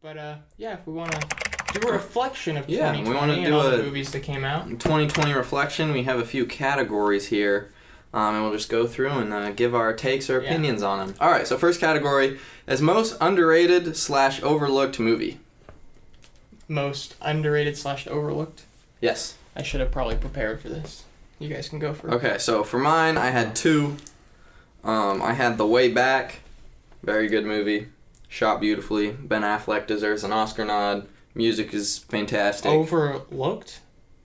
But yeah, if we want to do a reflection of 2020 we want to and do all the a movies that came out. 2020 reflection. We have a few categories here, and we'll just go through and give our takes or opinions on them. All right, so first category is most underrated / overlooked movie. Most underrated / overlooked? Yes. I should have probably prepared for this. You guys can go for it. Okay, so for mine, I had two. I had The Way Back. Very good movie. Shot beautifully. Ben Affleck deserves an Oscar nod. Music is fantastic. Overlooked?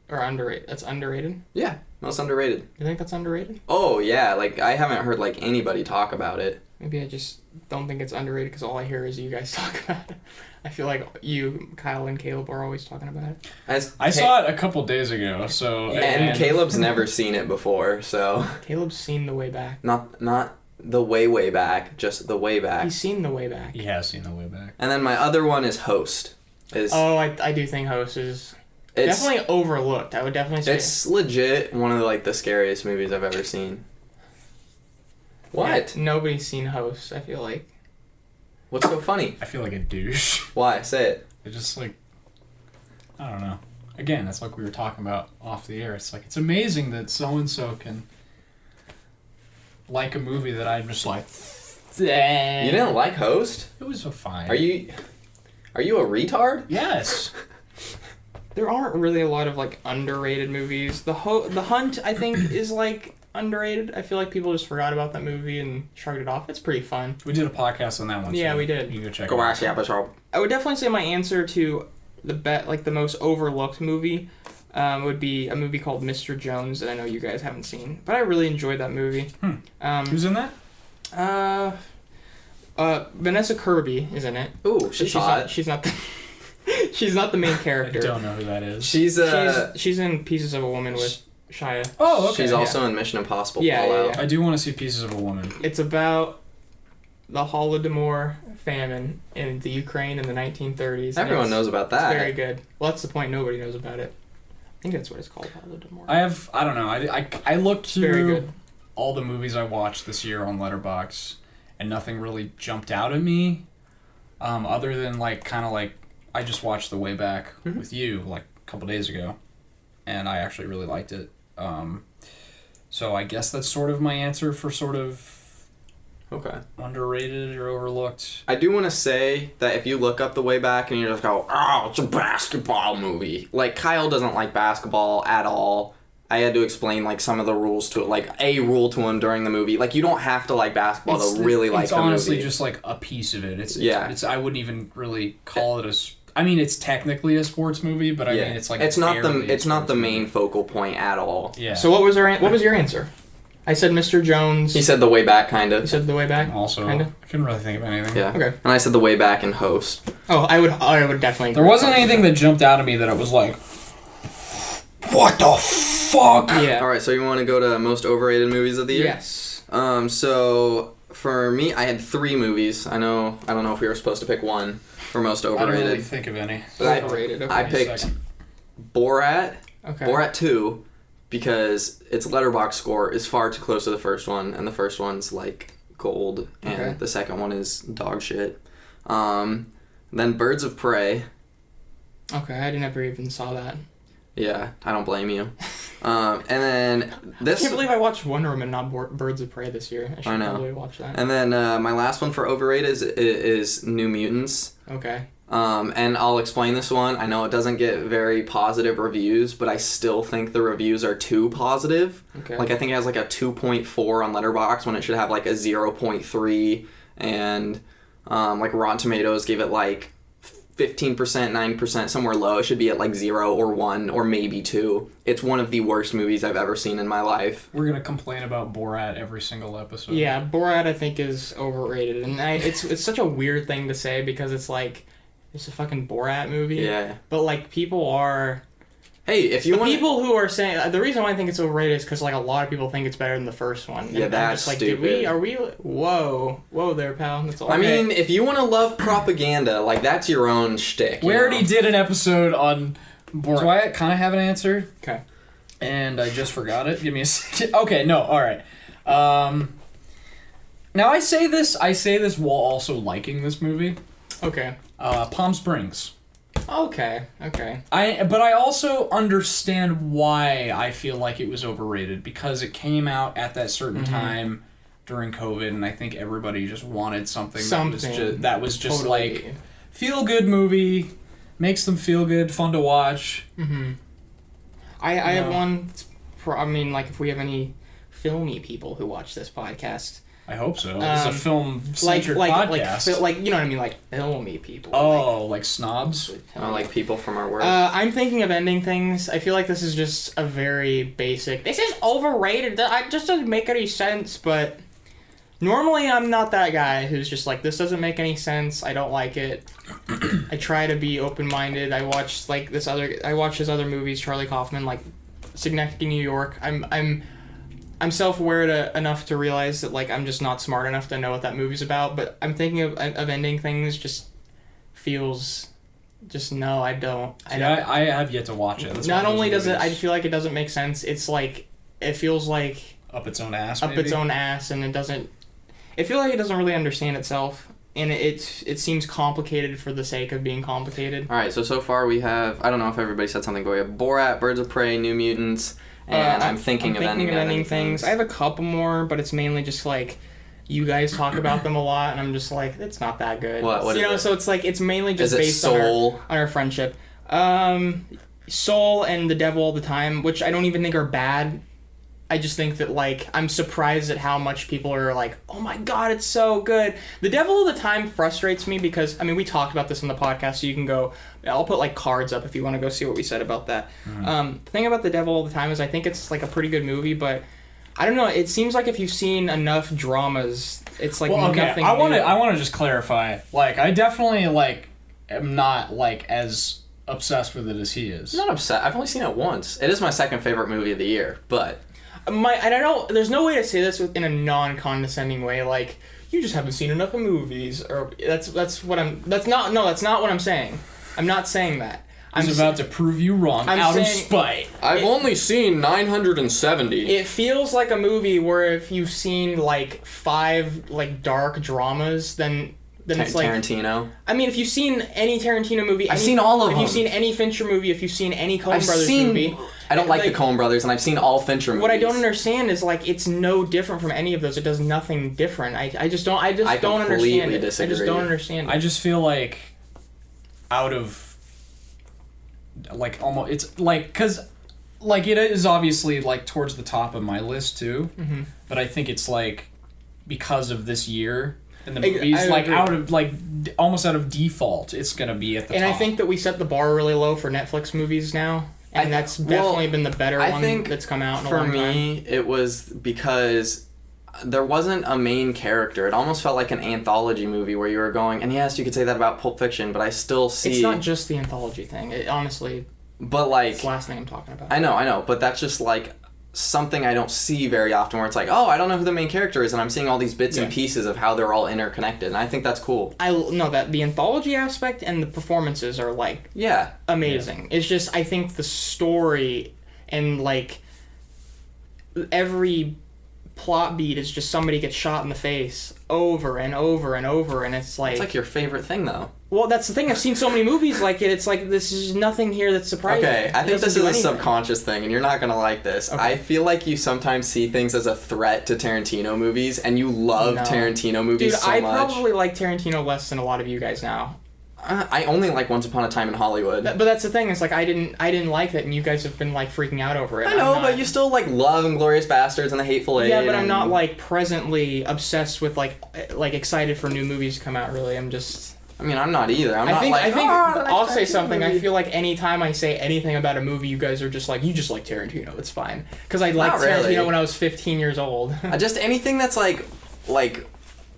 Or underrated? That's underrated? Yeah, most underrated. You think that's underrated? Oh, yeah. Like, I haven't heard, like, anybody talk about it. Maybe I just don't think it's underrated because all I hear is you guys talk about it. I feel like you, Kyle, and Caleb are always talking about it. I saw it a couple days ago, so... And Caleb's never seen it before, so... Caleb's seen The Way Back. Not The Way Back, just The Way Back. He's seen The Way Back. He has seen The Way Back. And then my other one is Host. I do think Host is definitely overlooked. I would definitely say it's legit one of the scariest movies I've ever seen. What? Yeah, nobody's seen Host, I feel like. What's so funny? I feel like a douche. Why? Say it. It's just I don't know. Again, it's like we were talking about off the air. It's like, it's amazing that so-and-so can like a movie that I'm just like... You didn't like Host? It was so fine. Are you a retard? Yes. There aren't really a lot of underrated movies. The Hunt, I think, is underrated. I feel like people just forgot about that movie and shrugged it off. It's pretty fun. We did a podcast on that one. Yeah, so we did. You can go check Go it out. watch the episode. I would definitely say my answer to the most overlooked movie would be a movie called Mr. Jones that I know you guys haven't seen, but I really enjoyed that movie. Who's in that? Vanessa Kirby is in it. Ooh, she's hot. She's not the she's not the main character. I don't know who that is. She's in Pieces of a Woman with Shia. Oh, okay. She's also in Mission Impossible Yeah, Fallout. yeah. I do want to see Pieces of a Woman. It's about the Holodomor famine in the Ukraine in the 1930s. Everyone knows about that. It's very good. Well, that's the point. Nobody knows about it. I think that's what it's called, Holodomor. I don't know. I looked Very through good. all the movies I watched this year on Letterboxd, and nothing really jumped out at me, other than I just watched The Way Back with you a couple days ago, and I actually really liked it. So I guess that's sort of my answer for sort of underrated or overlooked. I do want to say that if you look up The Way Back and you just go, oh, it's a basketball movie. Kyle doesn't like basketball at all. I had to explain some of the rules to it, a rule to him during the movie. You don't have to like basketball to really like the movie. It's honestly just a piece of it. It's I wouldn't even really call it it's technically a sports movie, but I mean it's it's not the main focal point at all. Yeah. So what was your answer? I said Mr. Jones. He said The Way Back, kind of. You said The Way Back? Also, kinda? I couldn't really think of anything. Yeah. Okay. And I said The Way Back and Host. Oh, I would definitely. There wasn't anything that jumped out at me that it was like, what the fuck? Yeah. All right, so you want to go to most overrated movies of the year? Yes. So for me, I had 3 movies. I don't know if we were supposed to pick one for most overrated. I don't really think of any. But Overrated. Okay. I picked Borat. Okay. Borat 2. Because its Letterboxd score is far too close to the first one, and the first one's gold, and the second one is dog shit. Then Birds of Prey. Okay, I never even saw that. Yeah, I don't blame you. And then this... I can't believe I watched Wonder Woman, not Birds of Prey this year. I should probably watch that. And then my last one for overrated is New Mutants. Okay. And I'll explain this one. I know it doesn't get very positive reviews, but I still think the reviews are too positive. Okay. I think it has a 2.4 on Letterboxd when it should have a 0.3, and Rotten Tomatoes gave it 15%, 9%, somewhere low. It should be at 0 or 1 or maybe 2. It's one of the worst movies I've ever seen in my life. We're gonna complain about Borat every single episode. Yeah, Borat I think is overrated, and it's such a weird thing to say because it's it's a fucking Borat movie. Yeah. But people are. Hey, if you want people who are saying the reason why I think it's overrated is because a lot of people think it's better than the first one. Yeah, and that's I'm just stupid. Are we? Whoa there, pal. That's all. I mean, if you want to love propaganda, that's your own shtick. We already did an episode on Borat. So I kind of have an answer. Okay. And I just forgot it. Give me a second. Okay, no, all right. Now I say this while also liking this movie. Okay. Palm Springs. Okay. But I also understand why I feel like it was overrated, because it came out at that certain time during COVID, and I think everybody just wanted something. that was just totally. like feel good movie, makes them feel good, fun to watch. I have one. I mean, like, if we have any filmy people who watch this podcast. I hope so. It's a film-centered podcast. Like, you know what I mean? Like, filmy people. Oh, like snobs? Like people from our work. I'm thinking of ending things. I feel like this is just a very basic... This is overrated. It just doesn't make any sense, but... Normally, I'm not that guy who's just like, this doesn't make any sense. I don't like it. I try to be open-minded. I watch his other movies, Charlie Kaufman, like Synecdoche, New York. I'm self-aware enough to realize that, like, I'm just not smart enough to know what that movie's about. But I'm thinking of ending things. Just feels, just no. I don't. I have yet to watch it. That's not only does it, I feel like it doesn't make sense. It's like it feels like up its own ass. Up its own ass, and it doesn't. I feel like it doesn't really understand itself, and it seems complicated for the sake of being complicated. All right, so far we have, I don't know if everybody said something, but we have Borat, Birds of Prey, New Mutants, and I'm thinking of ending things. I have a couple more, but it's mainly just like you guys talk about them a lot, and I'm just like, it's not that good. What is it? So it's like it's mainly just based Soul? on our friendship. Soul and The Devil All the Time, which I don't even think are bad. I just think that, like, I'm surprised at how much people are like, oh my god, it's so good. The Devil All the Time frustrates me because, I mean, we talked about this on the podcast, so you can go, I'll put, like, cards up if you want to go see what we said about that. The thing about The Devil All the Time is I think it's, like, a pretty good movie, but I don't know, it seems like if you've seen enough dramas, it's, like, nothing I want to just clarify, like, I definitely, like, am not, like, as obsessed with it as he is. I'm not upset. I've only seen it once. It is my second favorite movie of the year, but... I don't know. There's no way to say this in a non-condescending way. Like, you just haven't seen enough of movies, or that's what I'm. That's not what I'm saying. I'm not saying that. I'm about to prove you wrong out of spite. I've only seen 970. It feels like a movie where if you've seen like 5 like dark dramas, then it's like Tarantino. I mean, if you've seen any Tarantino movie, I've seen all of them. If you've seen any Fincher movie, if you've seen any Coen Brothers movie. I don't like the Coen Brothers, and I've seen all Fincher movies. What I don't understand is, like, it's no different from any of those. It does nothing different. I just don't understand it. Disagree. I just don't understand it. I just feel like out of, like, almost, it's, like, because, like, it is obviously, like, towards the top of my list, too. Mm-hmm. But I think it's, like, because of this year and the movies, like, out of, like, almost out of default, it's going to be at the top. And I think that we set the bar really low for Netflix movies now. And that's definitely been the better one that's come out in a long time. For me, it was because there wasn't a main character. It almost felt like an anthology movie where you were going, and yes, you could say that about Pulp Fiction, but I still see... It's not just the anthology thing. It honestly... But, like... It's the last thing I'm talking about. I know, but that's just, like, something I don't see very often where it's like, oh, I don't know who the main character is, and I'm seeing all these bits and pieces of how they're all interconnected, and I think that's cool. I know that the anthology aspect and the performances are, like, amazing. Yeah. It's just, I think the story and, like, every plot beat is just somebody gets shot in the face over and over and over, and it's like... It's like your favorite thing, though. Well, that's the thing. I've seen so many movies like it. It's like, this is nothing here that's surprising. Okay, I think this is a subconscious thing, and you're not going to like this. Okay. I feel like you sometimes see things as a threat to Tarantino movies, and you love Tarantino movies so much. Dude, I probably like Tarantino less than a lot of you guys now. I only like Once Upon a Time in Hollywood. But that's the thing. It's like, I didn't like that, and you guys have been, like, freaking out over it. I know, but you still, like, love Inglourious Basterds and The Hateful Eight. Yeah, but I'm not, like, presently obsessed with, like excited for new movies to come out, really. I'm just... I mean, I'm not either. I think I'll say something. I feel like anytime I say anything about a movie, you guys are just like, you just like Tarantino. It's fine. Because I liked Tarantino when I was 15 years old. Just anything that's like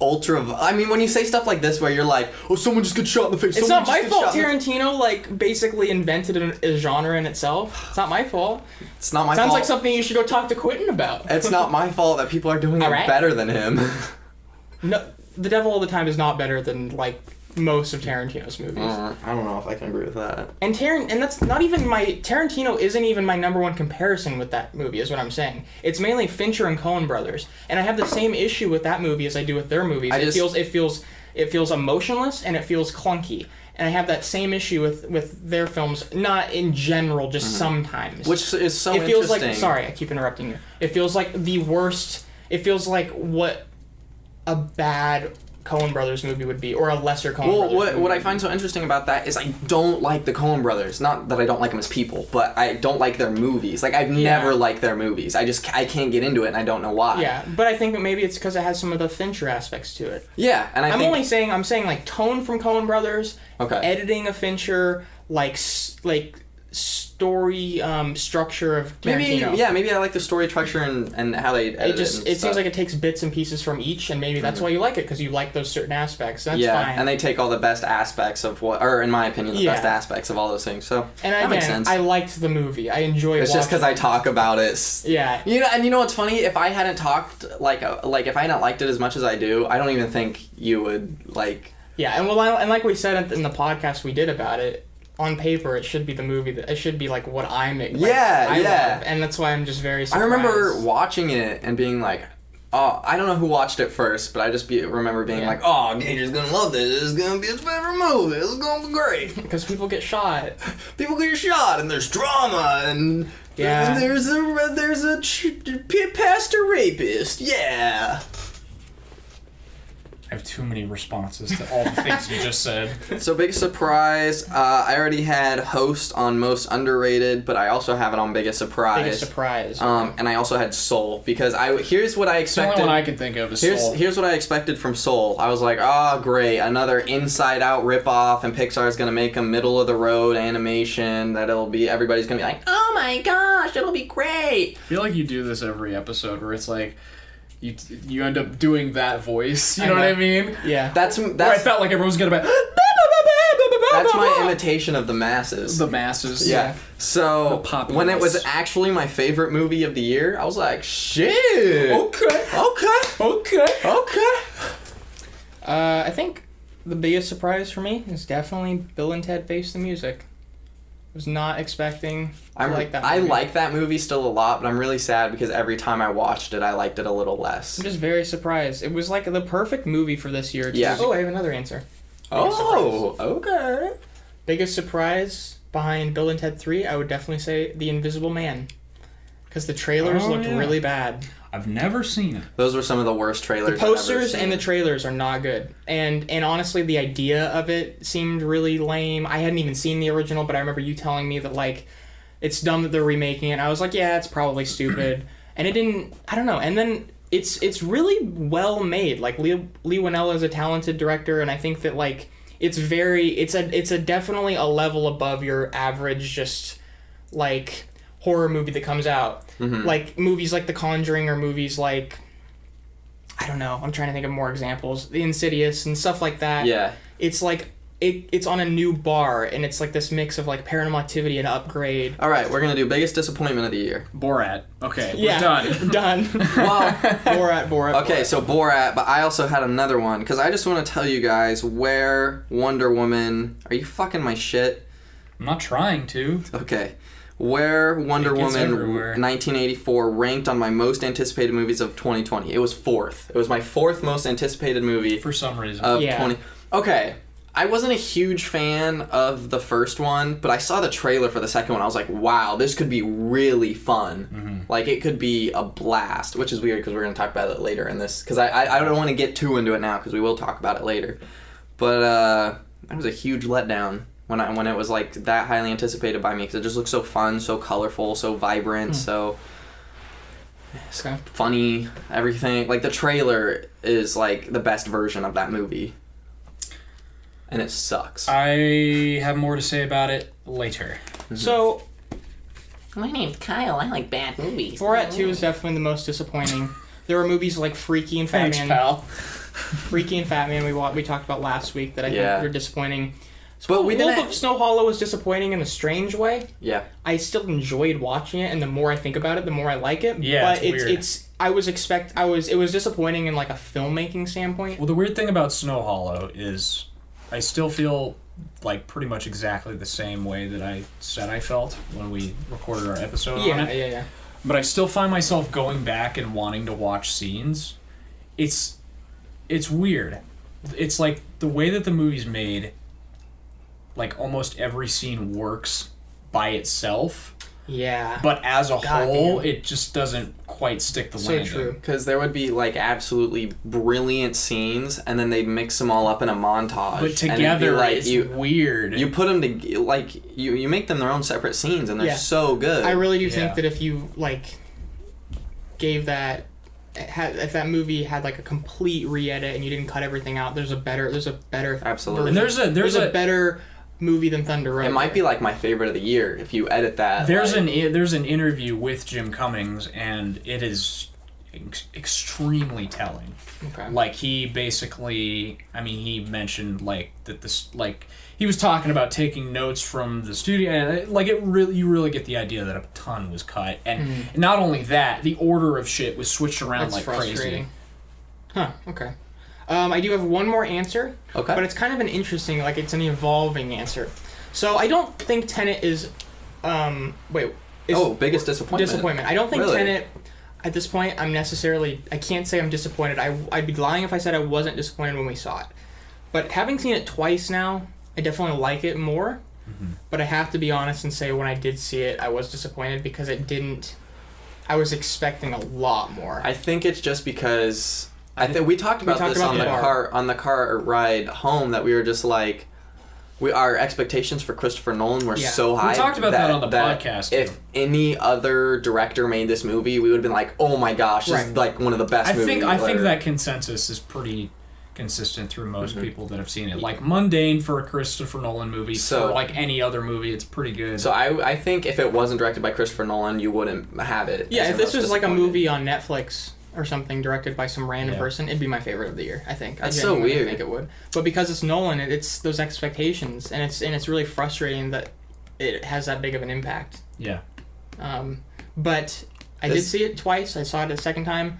ultra... I mean, when you say stuff like this where you're like, oh, someone just got shot in the face. It's not my fault Tarantino, like, basically invented a genre in itself. It's not my fault. It's not my fault. Sounds like something you should go talk to Quentin about. It's not my fault that people are doing it better than him. No, The Devil All the Time is not better than, like... most of Tarantino's movies. I don't know if I can agree with that. And that's not even Tarantino isn't even my number one comparison with that movie, is what I'm saying. It's mainly Fincher and Coen Brothers. And I have the same issue with that movie as I do with their movies. It feels It feels emotionless and it feels clunky. And I have that same issue with their films, not in general, just sometimes. Which is so it feels interesting. like, sorry, I keep interrupting you. It feels like the worst, it feels like what a bad Coen Brothers movie would be, or a lesser Coen Brothers movie. What I find so interesting about that is I don't like the Coen Brothers. Not that I don't like them as people, but I don't like their movies. Like, I've never liked their movies. I can't get into it, and I don't know why. Yeah, but I think maybe it's because it has some of the Fincher aspects to it. Yeah, and I'm saying like tone from Coen Brothers, editing of Fincher, like story structure of Tarantino. Maybe I like the story structure and how they edit it. It seems like it takes bits and pieces from each, and maybe that's why you like it, because you like those certain aspects. That's fine. And they take all the best aspects of or in my opinion, the best aspects of all those things. So that makes sense. I liked the movie. I enjoyed it. It's just because I talk about it. Yeah. You know what's funny? If I hadn't talked like if I hadn't liked it as much as I do, I don't even think you would like. Yeah, and like we said in the podcast we did about it. On paper, it should be the movie that it should be like what I love, and that's why I'm just very surprised. I remember watching it and being like, oh, I don't know who watched it first, but I just remember being like, oh, Gager's gonna love this. This is gonna be his favorite movie. This is gonna be great. Because people get shot. People get shot, and there's drama, and there's a pastor rapist. Yeah. I have too many responses to all the things you just said. So, biggest surprise. I already had host on most underrated, but I also have it on biggest surprise. Biggest surprise. And I also had Soul, because here's what I expected. The only one I can think of is Soul. Here's what I expected from Soul. I was like, oh, great, another Inside Out ripoff, and Pixar's gonna make a middle of the road animation everybody's gonna be like, oh my gosh, it'll be great. I feel like you do this every episode where it's like, you end up doing that voice. You know what I mean? Yeah. That's where I felt like everyone's gonna be. That's my imitation of the masses. The masses. Yeah. So when it was actually my favorite movie of the year, I was like, shit. Okay. I think the biggest surprise for me is definitely Bill and Ted Face the Music. I was not expecting to like that movie. I like that movie still a lot, but I'm really sad because every time I watched it, I liked it a little less. I'm just very surprised. It was like the perfect movie for this year. Yeah. Oh, I have another answer. Okay. Biggest surprise behind Bill and Ted 3, I would definitely say The Invisible Man. Because the trailers looked really bad. I've never seen it. Those were some of the worst trailers The posters and the trailers are not good. And honestly, the idea of it seemed really lame. I hadn't even seen the original, but I remember you telling me that, like, it's dumb that they're remaking it. I was like, yeah, it's probably stupid. And it didn't... I don't know. And then it's really well made. Like, Lee Winnell is a talented director, and I think that, like, it's definitely a level above your average just, like, horror movie that comes out. Mm-hmm. Like, movies like The Conjuring, or movies like, I don't know, I'm trying to think of more examples, The Insidious and stuff like that. Yeah. It's like, it's on a new bar, and it's like this mix of like Paranormal Activity and Upgrade. All right, we're going to do biggest disappointment of the year. Borat. Okay, we're done. Done. Well, Borat. Okay, so Borat, but I also had another one, because I just want to tell you guys where Wonder Woman... Are you fucking my shit? I'm not trying to. Okay. Where Wonder Woman 1984 ranked on my most anticipated movies of 2020. It was fourth. It was my fourth most anticipated movie. For some reason. Of 20... Okay. I wasn't a huge fan of the first one, but I saw the trailer for the second one. I was like, wow, this could be really fun. Mm-hmm. Like, it could be a blast, which is weird because we're going to talk about it later in this. Because I don't want to get too into it now because we will talk about it later. But that was a huge letdown when it was, like, that highly anticipated by me, because it just looked so fun, so colorful, so vibrant, so funny, everything. Like, the trailer is, like, the best version of that movie. And it sucks. I have more to say about it later. Mm-hmm. So, my name's Kyle. I like bad movies. Borat 2 is definitely the most disappointing. There were movies like Freaky and Fat Man. Thanks, pal. Freaky and Fat Man we talked about last week that I think were disappointing. But Wolf of Snow Hollow was disappointing in a strange way. Yeah. I still enjoyed watching it, and the more I think about it, the more I like it. Yeah, but it was disappointing in like a filmmaking standpoint. Well, the weird thing about Snow Hollow is I still feel like pretty much exactly the same way that I said I felt when we recorded our episode on it. Yeah. But I still find myself going back and wanting to watch scenes. It's weird. it's like the way that the movie's made, like almost every scene works by itself, Yeah. but as a God whole, damn. it just doesn't quite stick the So landing. true. Because there would be like absolutely brilliant scenes, and then they'd mix them all up in a montage. But and it'd be together, like it's you weird. put them to like you make them their own separate scenes, and they're Yeah. so good. I really do Yeah. think that if you like gave that if that movie had like a complete re-edit and you didn't cut everything out, there's a better Absolutely. And version. there's a better movie than Thunder Road. It might be like my favorite of the year if you edit that. there's like, an interview with Jim Cummings, and it is extremely telling. Okay. Like he basically, I mean, he mentioned like that this like he was talking about taking notes from the studio, and like you really get the idea that a ton was cut, and not only that, the order of shit was switched around That's like frustrating. crazy. Huh, okay. I do have one more answer, Okay. but it's kind of an interesting, like it's an evolving answer. So I don't think Tenet is, biggest disappointment. disappointment. I don't think Really? Tenet, at this point, I can't say I'm disappointed. I'd be lying if I said I wasn't disappointed when we saw it. But having seen it twice now, I definitely like it more. Mm-hmm. But I have to be honest and say when I did see it, I was disappointed because I was expecting a lot more. I think it's just because I think we talked about this on the car ride home, that we were just like, our expectations for Christopher Nolan were Yeah. so high. We talked about that on the podcast, If too. any other director made this movie, we would have been like, "Oh my gosh, this is Right. like one of the best movies." I think ever. that consensus is pretty consistent through most Mm-hmm. people that have seen it. Like mundane for a Christopher Nolan movie, So- for like any other movie, it's pretty good. So I think if it wasn't directed by Christopher Nolan, you wouldn't have it. Yeah, as if your this most was like a disappointing. movie on Netflix or something directed by some random Yeah. person, it'd be my favorite of the year. I think. That's I so genuinely weird. think it would, but because it's Nolan, it's those expectations, and it's really frustrating that it has that big of an impact. yeah. But I did see it twice. I saw it a second time,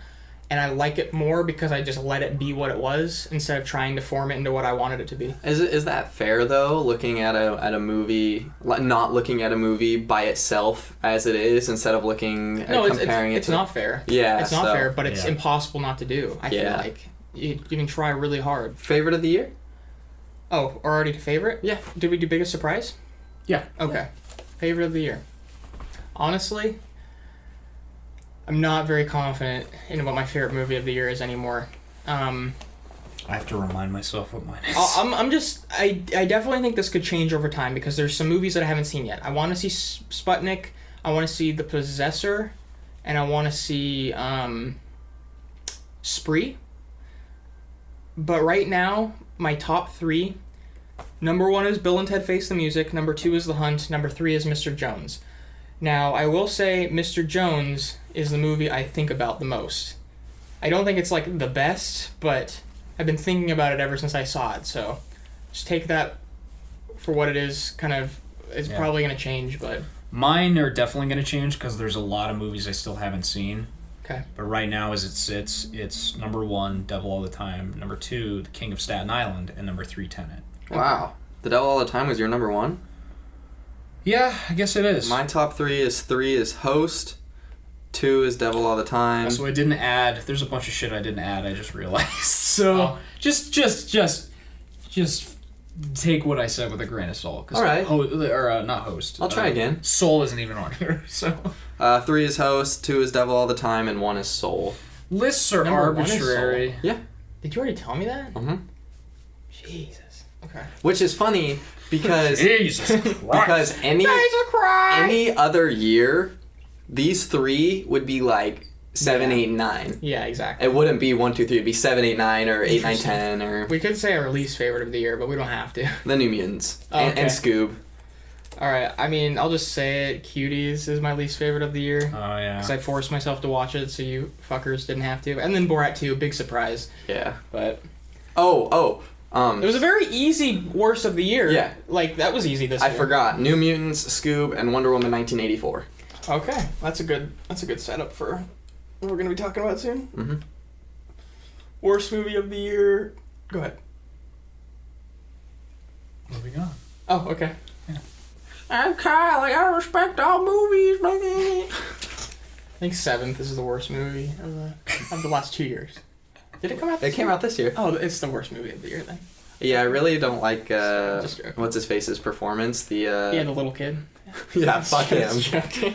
and I like it more because I just let it be what it was instead of trying to form it into what I wanted it to be. Is that fair though? Looking at a movie, not looking at a movie by itself as it is, instead of looking No, at comparing it's it to not fair. Yeah, it's not so- fair, but it's Yeah. impossible not to do. I feel Yeah. like you can try really hard. favorite of the year. Oh, already to favorite? Yeah. Did we do biggest surprise? Yeah. Okay. Favorite of the year. Honestly, I'm not very confident in what my favorite movie of the year is anymore. I have to remind myself what mine is. I definitely think this could change over time because there's some movies that I haven't seen yet. I want to see Sputnik, I want to see The Possessor, and I want to see Spree. But right now, my top three, number one is Bill and Ted Face the Music, number two is The Hunt, number three is Mr. Jones. Now, I will say Mr. Jones is the movie I think about the most. I don't think it's like the best, but I've been thinking about it ever since I saw it, so just take that for what it is. Kind of, it's Yeah. probably going to change, but Mine are definitely going to change because there's a lot of movies I still haven't seen. okay. But right now, as it sits, it's number one, Devil All the Time, number two, The King of Staten Island, and number three, Tenet. Wow, The Devil All the Time was your number one. Yeah, I guess it is. My top three is Host, two is Devil All the Time. So I didn't add. There's a bunch of shit I didn't add. I just realized. So Oh. just take what I said with a grain of salt. 'Cause All right. Not Host. I'll try again. Soul isn't even on here. So Three is Host, two is Devil All the Time, and one is Soul. lists are Number one is arbitrary. Yeah. Did you already tell me that? Mm-hmm. Jesus. Okay. Which is funny because Jesus Christ. because any cry. any other year, these three would be like 7, Yeah. 8, 9. Yeah, exactly. It wouldn't be 1, 2, 3. It'd be 7, 8, 9, or 8, 9, 10, or We could say our least favorite of the year, but we don't have to. the New Mutants Oh, and okay. Scoob. All right. I mean, I'll just say it. Cuties is my least favorite of the year. Oh yeah. Because I forced myself to watch it, so you fuckers didn't have to. And then Borat 2, big surprise. Yeah. But Oh. it was a very easy worst of the year. Yeah. Like, that was easy this I year. forgot. New Mutants, Scoob, and Wonder Woman 1984. Okay. That's a good setup for what we're going to be talking about soon. Mm-hmm. Worst movie of the year. Go ahead. Moving on. Oh, okay. I'm Kyle. I respect all movies, baby. I think Seventh is the worst movie of the last 2 years. Did it come out It this came year? out this year. Oh, it's the worst movie of the year then. Yeah, I really don't like Just joking. what's his face's performance. The Yeah, the little kid. yeah, fuck him. Just joking.